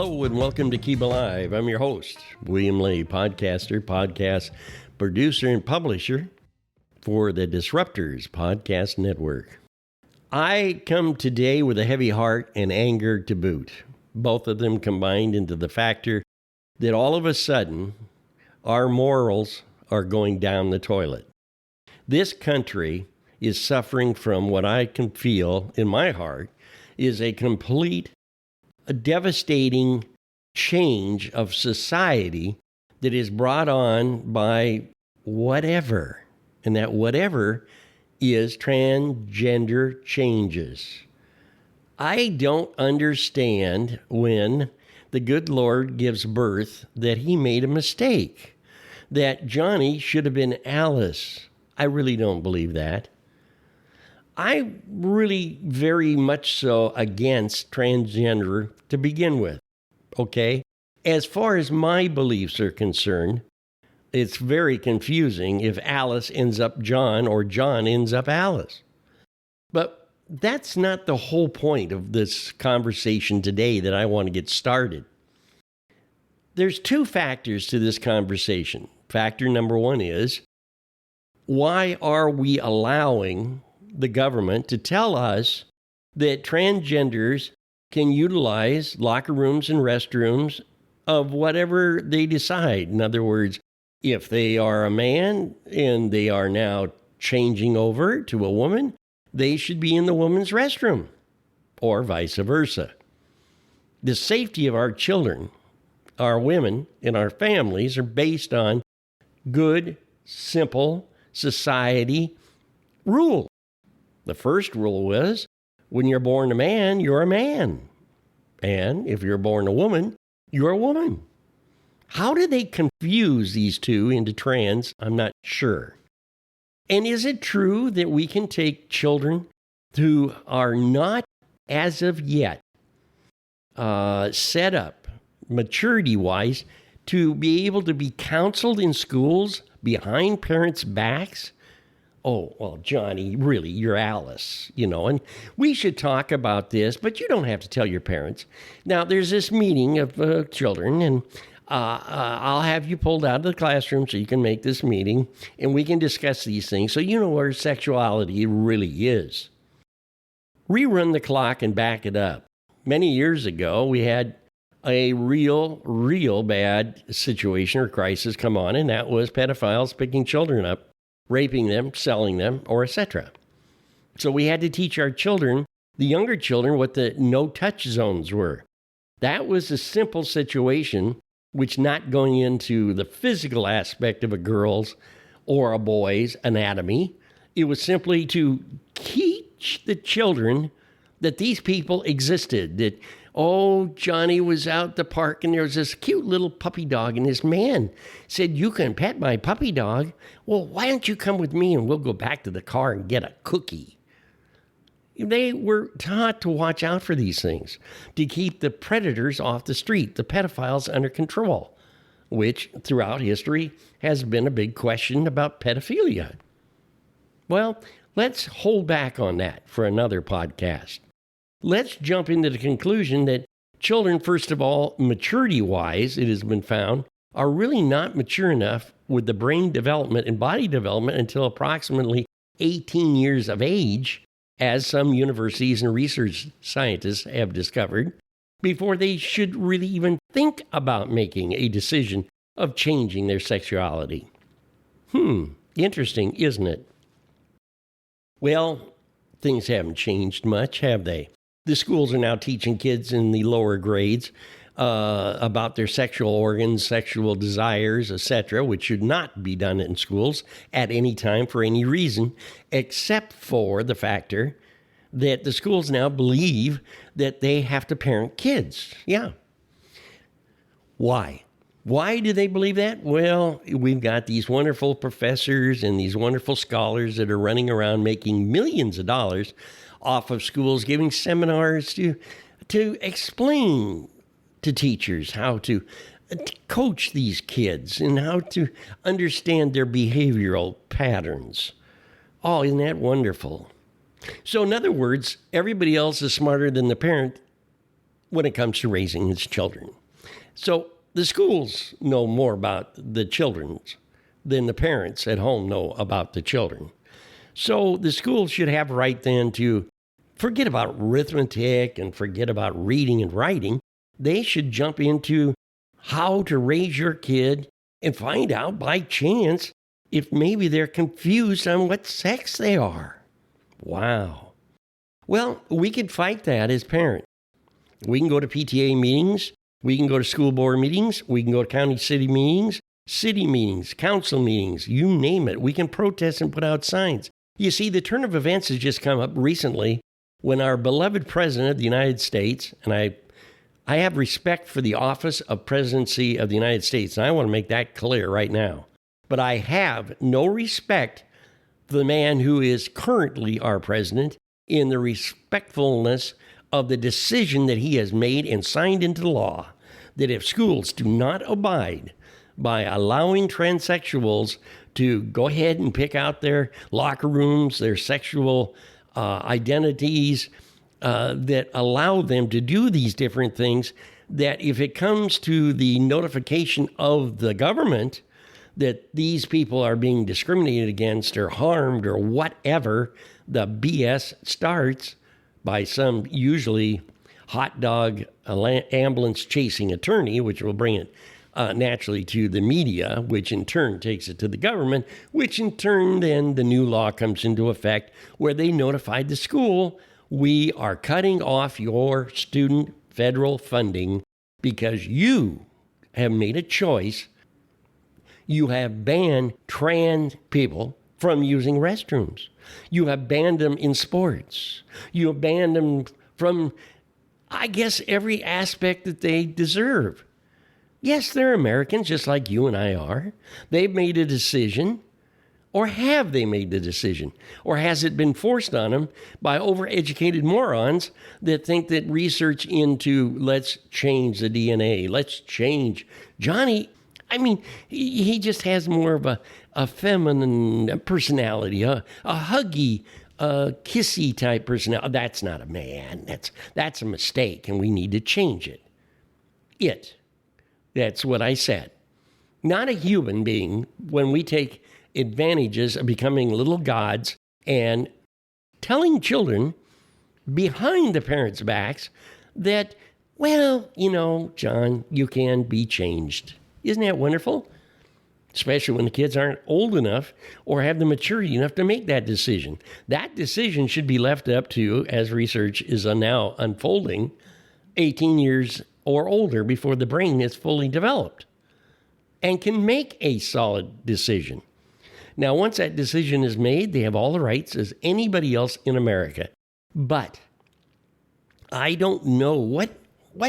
Hello and welcome to Keeba Live. I'm your host, William Lee, podcaster, podcast producer, and publisher for the Disruptors Podcast Network. I come today with a heavy heart and anger to boot, both of them combined into the factor that all of a sudden our morals are going down the toilet. This country is suffering from what I can feel in my heart is a devastating change of society that is brought on by whatever. And that whatever is transgender changes. I don't understand when the good Lord gives birth that he made a mistake, that Johnny should have been Alice. I really don't believe that. I'm really very much so against transgender to begin with, okay? As far as my beliefs are concerned, it's very confusing if Alice ends up John or John ends up Alice. But that's not the whole point of this conversation today that I want to get started. There's two factors to this conversation. Factor number one is, why are we allowing the government to tell us that transgenders can utilize locker rooms and restrooms of whatever they decide? In other words, if they are a man and they are now changing over to a woman, they should be in the woman's restroom, or vice versa. The safety of our children, our women, and our families are based on good, simple society rules. The first rule was, when you're born a man, you're a man. And if you're born a woman, you're a woman. How did they confuse these two into trans? I'm not sure. And is it true that we can take children who are not, as of yet, set up maturity-wise to be able to be counseled in schools behind parents' backs? Oh, well, Johnny, really, you're Alice, and we should talk about this, but you don't have to tell your parents. Now, there's this meeting of children, and I'll have you pulled out of the classroom so you can make this meeting, and we can discuss these things so you know where sexuality really is. Rerun the clock and back it up. Many years ago, we had a real bad situation or crisis come on, and that was pedophiles picking children up, raping them, selling them, or etc. So we had to teach our children, the younger children, what the no-touch zones were. That was a simple situation, which not going into the physical aspect of a girl's or a boy's anatomy. It was simply to teach the children that these people existed, that, Johnny was out at the park and there was this cute little puppy dog and this man said, you can pet my puppy dog. Well, why don't you come with me and we'll go back to the car and get a cookie? They were taught to watch out for these things, to keep the predators off the street, the pedophiles under control, which throughout history has been a big question about pedophilia. Well, let's hold back on that for another podcast. Let's jump into the conclusion that children, first of all, maturity-wise, it has been found, are really not mature enough with the brain development and body development until approximately 18 years of age, as some universities and research scientists have discovered, before they should really even think about making a decision of changing their sexuality. Interesting, isn't it? Well, things haven't changed much, have they? The schools are now teaching kids in the lower grades about their sexual organs, sexual desires, etc., which should not be done in schools at any time for any reason, except for the factor that the schools now believe that they have to parent kids. Yeah. Why? Why do they believe that? Well, we've got these wonderful professors and these wonderful scholars that are running around making millions of dollars off of schools, giving seminars to explain to teachers how to coach these kids and how to understand their behavioral patterns. Oh, isn't that wonderful? So in other words, everybody else is smarter than the parent when it comes to raising his children. So the schools know more about the children than the parents at home know about the children. So the schools should have a right then to forget about arithmetic and forget about reading and writing. They should jump into how to raise your kid and find out by chance if maybe they're confused on what sex they are. Wow. Well, we can fight that as parents. We can go to PTA meetings. We can go to school board meetings. We can go to county city meetings, council meetings, you name it. We can protest and put out signs. You see, the turn of events has just come up recently when our beloved president of the United States, and I have respect for the office of presidency of the United States, and I want to make that clear right now. But I have no respect for the man who is currently our president in the respectfulness of the decision that he has made and signed into law, that if schools do not abide by allowing transsexuals to go ahead and pick out their locker rooms, their sexual identities, that allow them to do these different things, that if it comes to the notification of the government that these people are being discriminated against or harmed or whatever, the BS starts by some usually hot dog ambulance chasing attorney, which will bring it naturally to the media, which in turn takes it to the government, which in turn then the new law comes into effect where they notified the school, we are cutting off your student federal funding because you have made a choice. You have banned trans people from using restrooms. You have banned them in sports. You have banned them from, I guess, every aspect that they deserve. Yes, they're Americans, just like you and I are. They've made a decision. Or have they made the decision? Or has it been forced on them by overeducated morons that think that research into let's change the DNA, let's change Johnny? I mean, he just has more of a feminine personality, a huggy, kissy type personality. That's not a man. That's a mistake, and we need to change it. That's what I said. Not a human being when we take advantages of becoming little gods and telling children behind the parents' backs that, well, John, you can be changed. Isn't that wonderful? Especially when the kids aren't old enough or have the maturity enough to make that decision. That decision should be left up to, as research is now unfolding, 18 years or older before the brain is fully developed and can make a solid decision. Now, once that decision is made, they have all the rights as anybody else in America. But I don't know what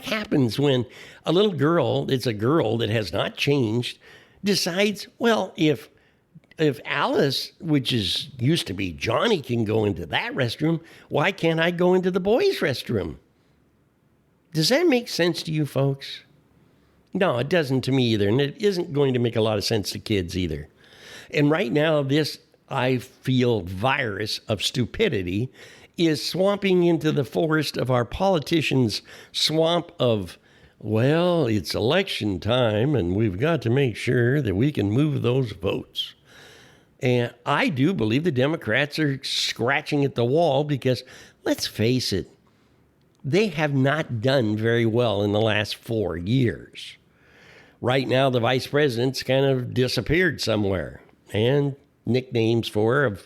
happens when a little girl, it's a girl that has not changed, decides, well, if Alice, which used to be Johnny, can go into that restroom, why can't I go into the boys' restroom? Does that make sense to you folks? No, it doesn't to me either, and it isn't going to make a lot of sense to kids either. And right now, this, I feel, virus of stupidity is swamping into the forest of our politicians' swamp of, well, it's election time, and we've got to make sure that we can move those votes. And I do believe the Democrats are scratching at the wall because, let's face it, they have not done very well in the last 4 years. Right now, the vice president's kind of disappeared somewhere. And nicknames for her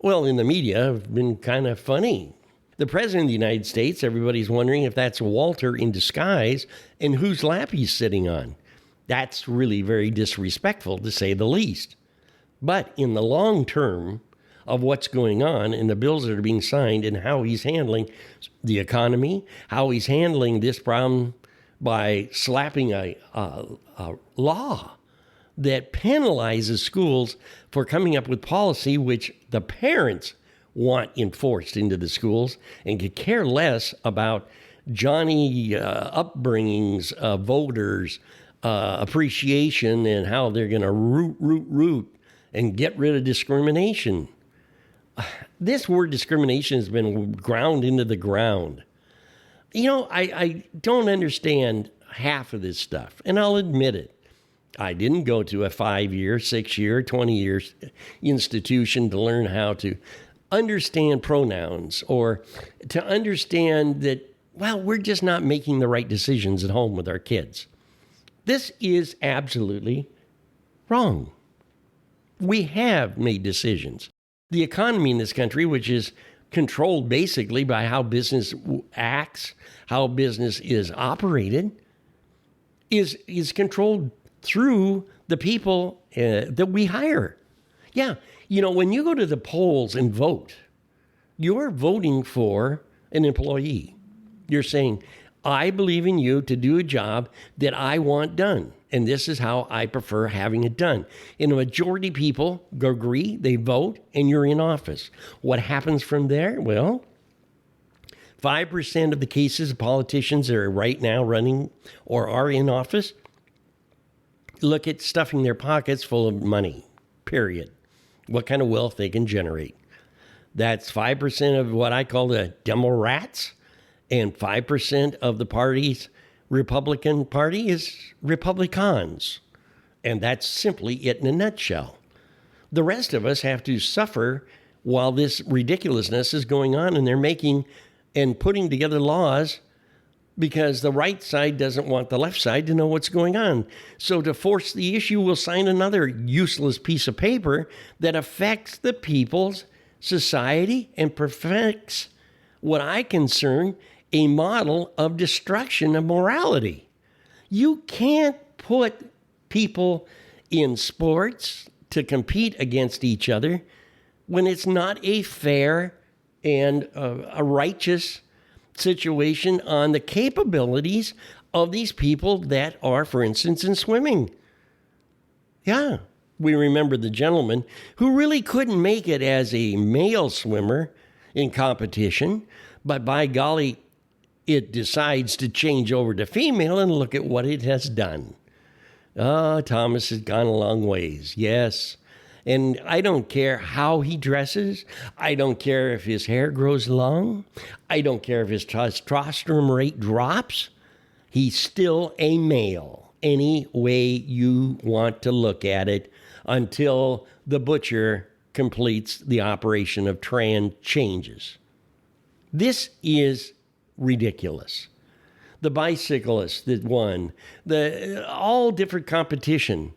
in the media have been kind of funny. The president of the United States, everybody's wondering if that's Walter in disguise and whose lap he's sitting on. That's really very disrespectful, to say the least. But in the long term of what's going on and the bills that are being signed and how he's handling the economy, how he's handling this problem by slapping a law that penalizes schools for coming up with policy which the parents want enforced into the schools and could care less about Johnny upbringings, voters, appreciation, and how they're going to root and get rid of discrimination. This word discrimination has been ground into the ground. I don't understand half of this stuff, and I'll admit it. I didn't go to a 5-year, 6-year, 20-year institution to learn how to understand pronouns or to understand that, well, we're just not making the right decisions at home with our kids. This is absolutely wrong. We have made decisions. The economy in this country, which is controlled basically by how business acts, how business is operated, is controlled through the people that we hire. Yeah, when you go to the polls and vote, you're voting for an employee. You're saying, I believe in you to do a job that I want done, and this is how I prefer having it done. And a majority of people agree, they vote, and you're in office. What happens from there? Well, 5% of the cases of politicians that are right now running or are in office look at stuffing their pockets full of money, period. What kind of wealth they can generate. That's 5% of what I call the Demo-rats, and 5% of the party's Republican Party is Republicans. And that's simply it in a nutshell. The rest of us have to suffer while this ridiculousness is going on, and they're making and putting together laws because the right side doesn't want the left side to know what's going on. So to force the issue, we'll sign another useless piece of paper that affects the people's society and perfects what I concern a model of destruction of morality. You can't put people in sports to compete against each other when it's not a fair and a righteous situation on the capabilities of these people that are, for instance, in swimming. Yeah, we remember the gentleman who really couldn't make it as a male swimmer in competition, but by golly, it decides to change over to female, and look at what it has done. Thomas has gone a long ways, yes. And I don't care how he dresses. I don't care if his hair grows long. I don't care if his testosterone rate drops. He's still a male, any way you want to look at it, until the butcher completes the operation of trans changes. This is ridiculous. The bicyclists that won, all different competition,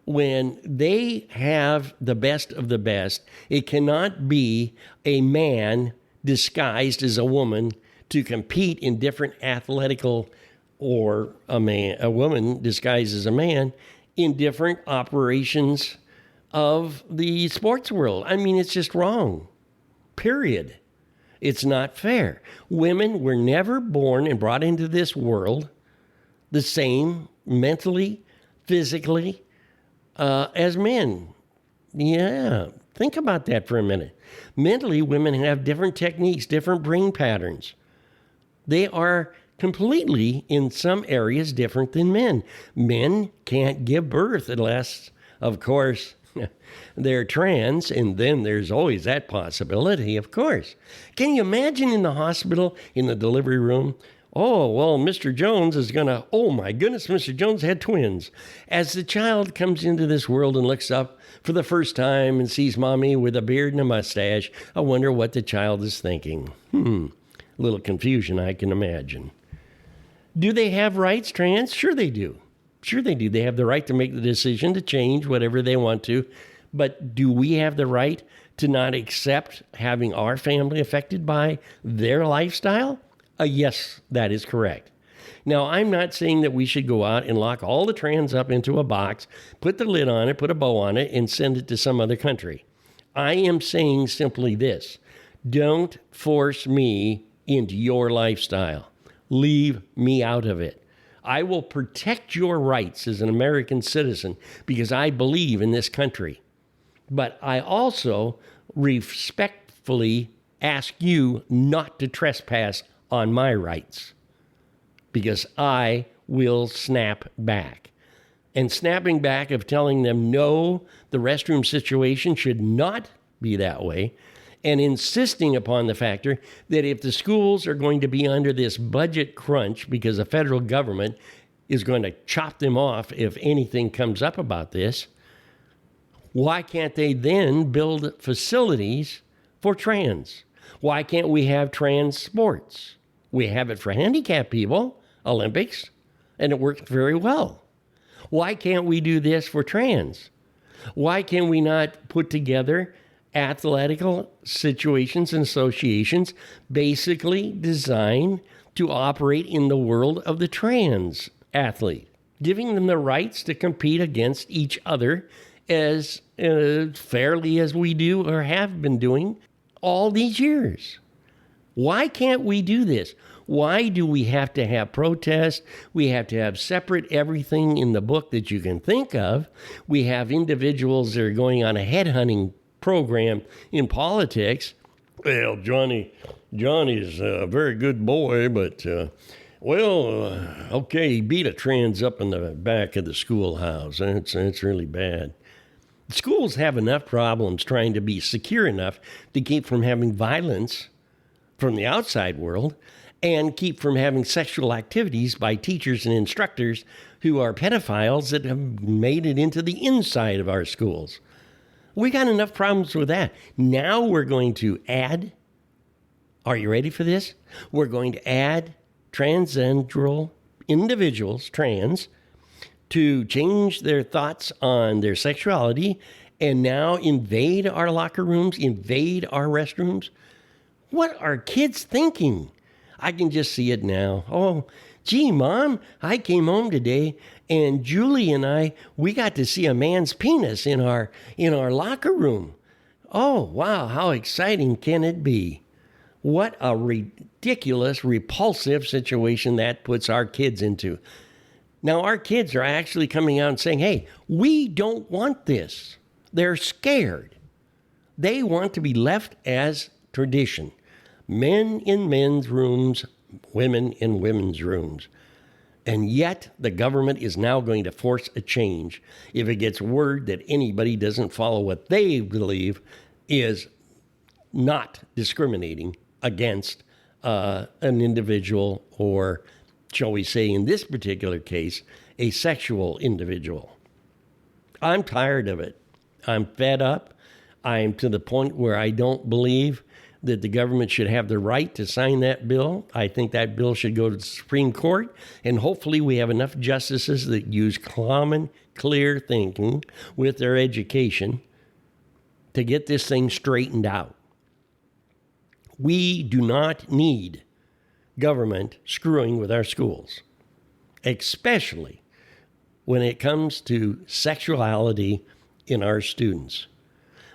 when they have the best of the best, it cannot be a man disguised as a woman to compete in different athletical, or a woman disguised as a man in different operations of the sports world. I mean, it's just wrong. Period. It's not fair. Women were never born and brought into this world the same mentally, physically, as men. Yeah, think about that for a minute. Mentally, women have different techniques, different brain patterns. They are completely, in some areas, different than men. Men can't give birth unless, of course, they're trans, and then there's always that possibility, of course. Can you imagine in the hospital, in the delivery room, oh, well, Mr. Jones is going to, oh my goodness, Mr. Jones had twins. As the child comes into this world and looks up for the first time and sees mommy with a beard and a mustache, I wonder what the child is thinking. A little confusion, I can imagine. Do they have rights, trans? Sure they do. Sure they do. They have the right to make the decision to change whatever they want to. But do we have the right to not accept having our family affected by their lifestyle? Yes, that is correct. Now, I'm not saying that we should go out and lock all the trans up into a box, put the lid on it, put a bow on it, and send it to some other country. I am saying simply this. Don't force me into your lifestyle. Leave me out of it. I will protect your rights as an American citizen because I believe in this country. But I also respectfully ask you not to trespass on my rights, because I will snap back. And snapping back of telling them, no, the restroom situation should not be that way, and insisting upon the factor that if the schools are going to be under this budget crunch because the federal government is going to chop them off if anything comes up about this, why can't they then build facilities for trans? Why can't we have trans sports? We have it for handicapped people, Olympics, and it works very well. Why can't we do this for trans? Why can we not put together athletical situations and associations basically designed to operate in the world of the trans athlete, giving them the rights to compete against each other as fairly as we do or have been doing all these years? Why can't we do this? Why do we have to have protests? We have to have separate everything in the book that you can think of. We have individuals that are going on a headhunting program in politics. Well, Johnny's a very good boy, but, okay, he beat a trans up in the back of the schoolhouse. It's really bad. Schools have enough problems trying to be secure enough to keep from having violence from the outside world and keep from having sexual activities by teachers and instructors who are pedophiles that have made it into the inside of our schools. We got enough problems with that. Now we're going to add, are you ready for this? We're going to add transgender individuals, trans, to change their thoughts on their sexuality and now invade our locker rooms, invade our restrooms. What are kids thinking? I can just see it now. Oh, gee, Mom, I came home today and Julie and we got to see a man's penis in our locker room. Oh, wow, how exciting can it be? What a ridiculous, repulsive situation that puts our kids into. Now, our kids are actually coming out and saying, hey, we don't want this. They're scared. They want to be left as tradition. Men in men's rooms, women in women's rooms. And yet the government is now going to force a change if it gets word that anybody doesn't follow what they believe is not discriminating against an individual, or shall we say in this particular case, a sexual individual. I'm tired of it. I'm fed up. I'm to the point where I don't believe that the government should have the right to sign that bill. I think that bill should go to the Supreme Court, and hopefully we have enough justices that use common, clear thinking with their education to get this thing straightened out. We do not need government screwing with our schools, especially when it comes to sexuality in our students.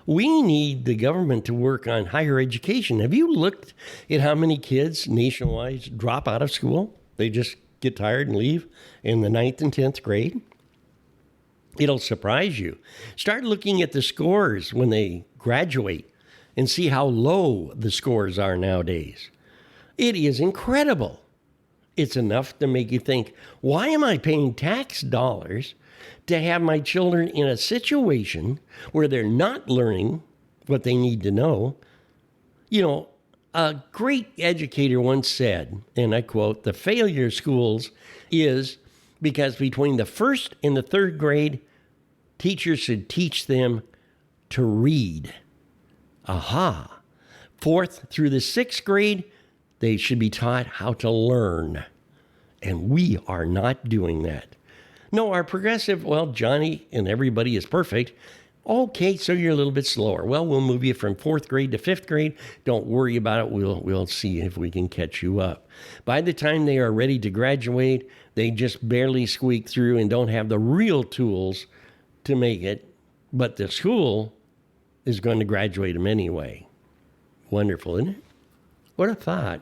We need the government to work on higher education. Have you looked at how many kids nationwide drop out of school? They just get tired and leave in the 9th and 10th grade. It'll surprise you. Start looking at the scores when they graduate and see how low the scores are nowadays. It is incredible. It's enough to make you think, why am I paying tax dollars to have my children in a situation where they're not learning what they need to know? You know, a great educator once said, and I quote, the failure of schools is because between the first and the third grade, teachers should teach them to read. Aha. Fourth through the sixth grade, they should be taught how to learn. And we are not doing that. No, our progressive, well, Johnny and everybody is perfect. Okay, so you're a little bit slower. Well, we'll move you from fourth grade to fifth grade. Don't worry about it. We'll see if we can catch you up. By the time they are ready to graduate, they just barely squeak through and don't have the real tools to make it. But the school is going to graduate them anyway. Wonderful, isn't it? What a thought.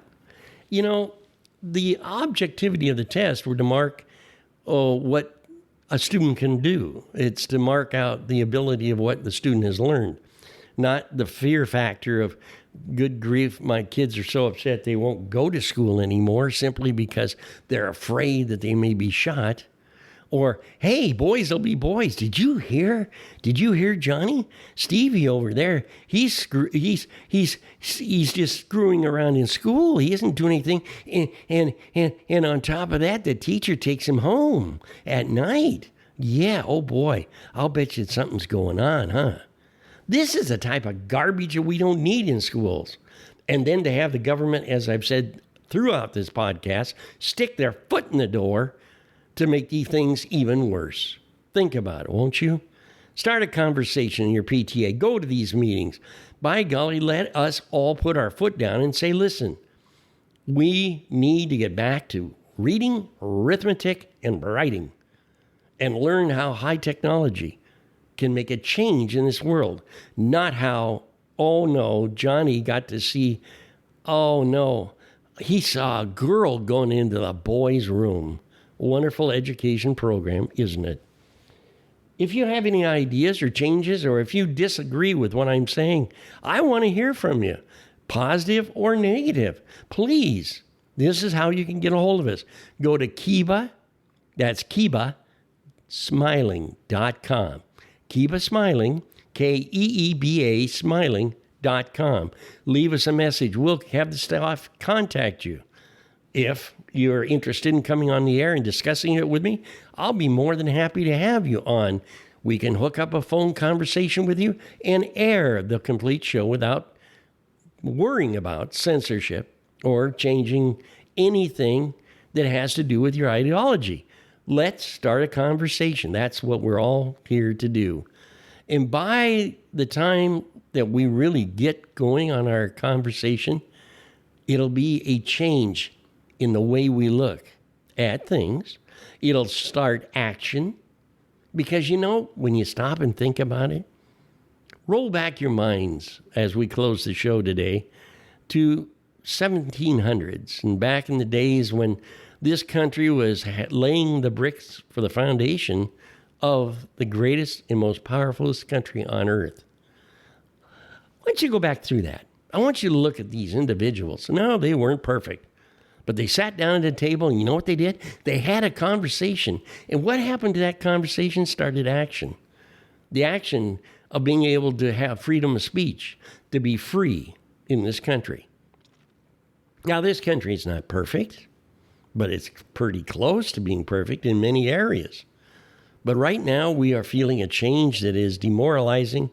You know, the objectivity of the test were to mark what a student can do. It's to mark out the ability of what the student has learned, not the fear factor of, good grief, my kids are so upset they won't go to school anymore simply because they're afraid that they may be shot. Or, hey, boys will be boys. Did you hear? Did you hear Johnny? Stevie over there, he's just screwing around in school. He isn't doing anything. And on top of that, the teacher takes him home at night. Yeah, oh boy, I'll bet you something's going on, huh? This is the type of garbage that we don't need in schools. And then to have the government, as I've said throughout this podcast, stick their foot in the door to make these things even worse. Think about it, won't you? Start a conversation in your PTA. Go to these meetings. By golly, let us all put our foot down and say, listen, we need to get back to reading, arithmetic, and writing and learn how high technology can make a change in this world. Not how, oh no, Johnny got to see, oh no, he saw a girl going into the boys' room. Wonderful education program, isn't it? If you have any ideas or changes, or if you disagree with what I'm saying, I want to hear from you, positive or negative. Please, this is how you can get a hold of us. Go to Keeba, that's Keeba, smiling.com. Keeba Smiling, Keeba smiling.com. Leave us a message. We'll have the staff contact you. If you're interested in coming on the air and discussing it with me, I'll be more than happy to have you on. We can hook up a phone conversation with you and air the complete show without worrying about censorship or changing anything that has to do with your ideology. Let's start a conversation. That's what we're all here to do. And by the time that we really get going on our conversation, it'll be a change in the way we look at things. It'll start action. Because, you know, when you stop and think about it, roll back your minds as we close the show today to 1700s and back in the days when this country was laying the bricks for the foundation of the greatest and most powerful country on earth. Why don't you go back through that? I want you to look at these individuals. No, they weren't perfect. But they sat down at a table, and you know what they did? They had a conversation. And what happened to that conversation started action. The action of being able to have freedom of speech, to be free in this country. Now, this country is not perfect, but it's pretty close to being perfect in many areas. But right now, we are feeling a change that is demoralizing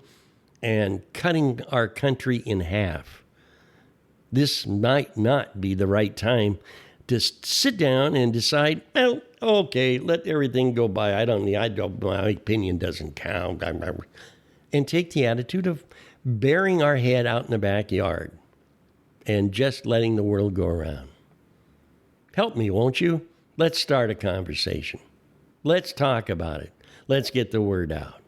and cutting our country in half. This might not be the right time to sit down and decide, well, okay, let everything go by. My opinion doesn't count. And take the attitude of burying our head out in the backyard and just letting the world go around. Help me, won't you? Let's start a conversation. Let's talk about it. Let's get the word out.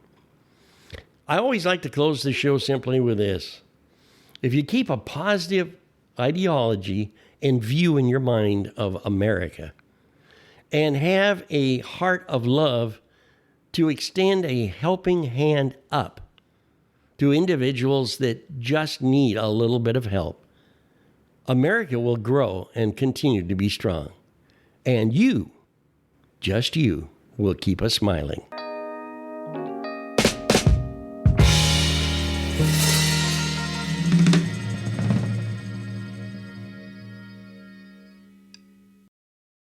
I always like to close the show simply with this. If you keep a positive ideology and view in your mind of America and have a heart of love to extend a helping hand up to individuals that just need a little bit of help, America will grow and continue to be strong. And you, just you, will keep us smiling.